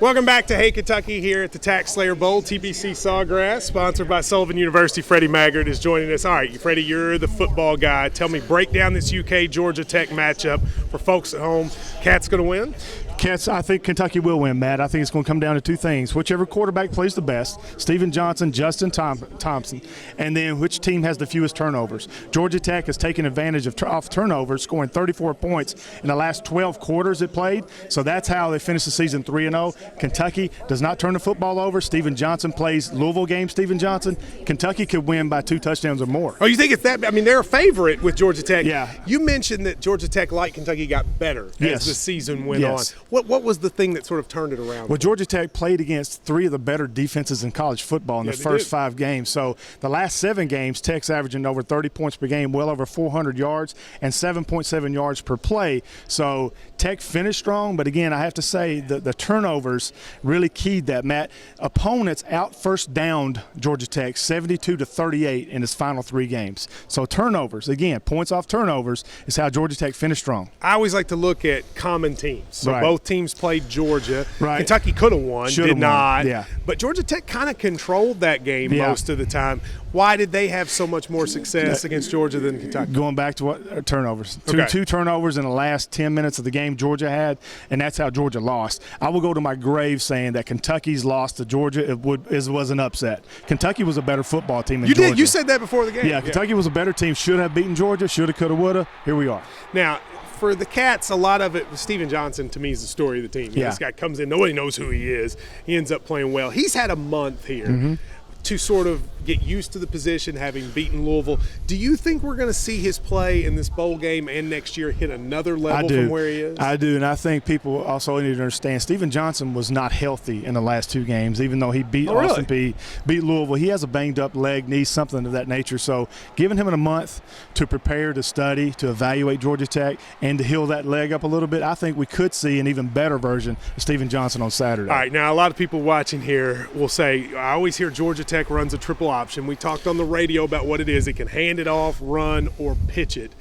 Welcome back to Hey Kentucky here at the TaxSlayer Bowl, TBC Sawgrass, sponsored by Sullivan University. Freddie Maggard is joining us. All right, Freddie, you're the football guy. Tell me, break down this UK-Georgia Tech matchup for folks at home. Cats going to win? Cats, I think Kentucky will win, Matt. I think it's going to come down to two things. Whichever quarterback plays the best, Stephen Johnson, Justin Thompson, and then which team has the fewest turnovers. Georgia Tech has taken advantage of off turnovers, scoring 34 points in the last 12 quarters it played. So that's how they finished the season 3-0. Kentucky does not turn the football over. Stephen Johnson plays Louisville game, Stephen Johnson. Kentucky could win by 2 touchdowns or more. Oh, you think it's that? I mean, they're a favorite with Georgia Tech. Yeah. You mentioned that Georgia Tech, like Kentucky, got better as the season went on. What was the thing that sort of turned it around? Well, Georgia Tech played against 3 of the better defenses in college football in the first 5 games. So the last 7 games, Tech's averaging over 30 points per game, well over 400 yards, and 7.7 yards per play. So Tech finished strong, but again, I have to say the turnovers really keyed that, Matt. Opponents out first downed Georgia Tech 72-38 in its final 3 games. So turnovers, again, points off turnovers is how Georgia Tech finished strong. I always like to look at common teams. So both teams played Georgia. Kentucky could have won, did not. Yeah. But Georgia Tech kind of controlled that game most of the time. Why did they have so much more success against Georgia than Kentucky? Going back to what turnovers. Two turnovers in the last 10 minutes of the game Georgia had, and that's how Georgia lost. I will go to my grave saying that Kentucky's loss to Georgia was an upset. Kentucky was a better football team than Georgia. You said that before the game. Yeah, Kentucky was a better team. Should have beaten Georgia. Shoulda, coulda, woulda. Here we are. Now, for the Cats, a lot of it, Stephen Johnson, to me, is the story of the team. This guy comes in, nobody knows who he is. He ends up playing well. He's had a month here to sort of get used to the position, having beaten Louisville. Do you think we're going to see his play in this bowl game and next year hit another level from where he is? I do, and I think people also need to understand Stephen Johnson was not healthy in the last 2 games, even though he beat Austin Peay, beat Louisville. He has a banged-up leg, knee, something of that nature. So giving him a month to prepare, to study, to evaluate Georgia Tech, and to heal that leg up a little bit, I think we could see an even better version of Stephen Johnson on Saturday. All right, now a lot of people watching here will say, I always hear Georgia Tech runs a triple option. We talked on the radio about what it is. It can hand it off, run, or pitch it.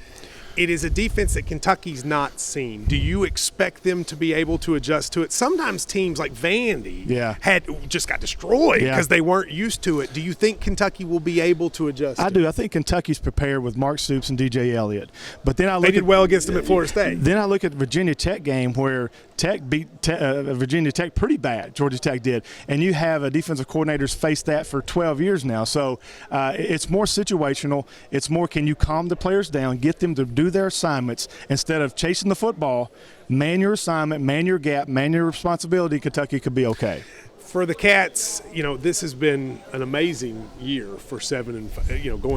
It is a defense that Kentucky's not seen. Do you expect them to be able to adjust to it? Sometimes teams like Vandy just got destroyed because they weren't used to it. Do you think Kentucky will be able to adjust? I do. I think Kentucky's prepared with Mark Stoops and DJ Elliott. But then they did well against them at Florida State. Then I look at the Virginia Tech game where Tech beat Virginia Tech pretty bad. Georgia Tech did. And you have a defensive coordinator's faced that for 12 years now. So it's more situational. It's more, can you calm the players down, get them to do their assignments instead of chasing the football. Man your assignment, man your gap, man your responsibility. Kentucky could be okay. For the Cats, this has been an amazing year for going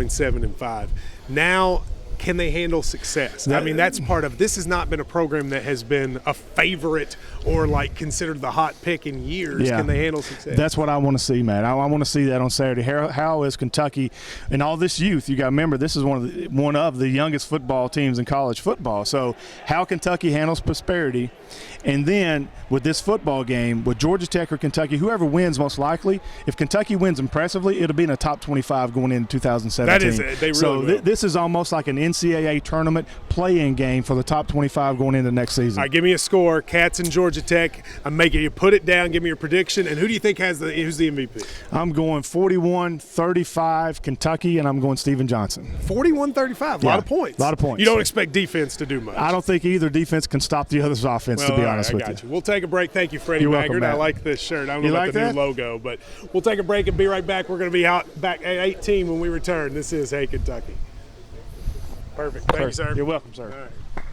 7-5. Now, can they handle success? I mean, that's part of this. Has not been a program that has been a favorite or considered the hot pick in years. Can they handle success? That's what I want to see, man. I want to see that on Saturday. How is Kentucky and all this youth? You got to remember, this is one of the youngest football teams in college football. So how Kentucky handles prosperity, and then with this football game, with Georgia Tech or Kentucky, whoever wins most likely, if Kentucky wins impressively, it'll be in the top 25 going into 2017. That is it. They really will. This is almost like an NCAA tournament play-in game for the top 25 going into next season. All right, give me a score. Cats and Georgia Tech. I'm making you put it down. Give me your prediction. And who do you think who's the MVP? I'm going 41-35 Kentucky, and I'm going Stephen Johnson. 41-35. A lot of points. A lot of points. You don't expect defense to do much. I don't think either defense can stop the other's offense, to be honest with you. We'll take a break. Thank you, Freddie Maggard. I like this shirt. I don't know about the new logo, but we'll take a break and be right back. We're going to be back at 18 when we return. This is Hey Kentucky. Perfect. Thank you, sir. You're welcome, sir. All right.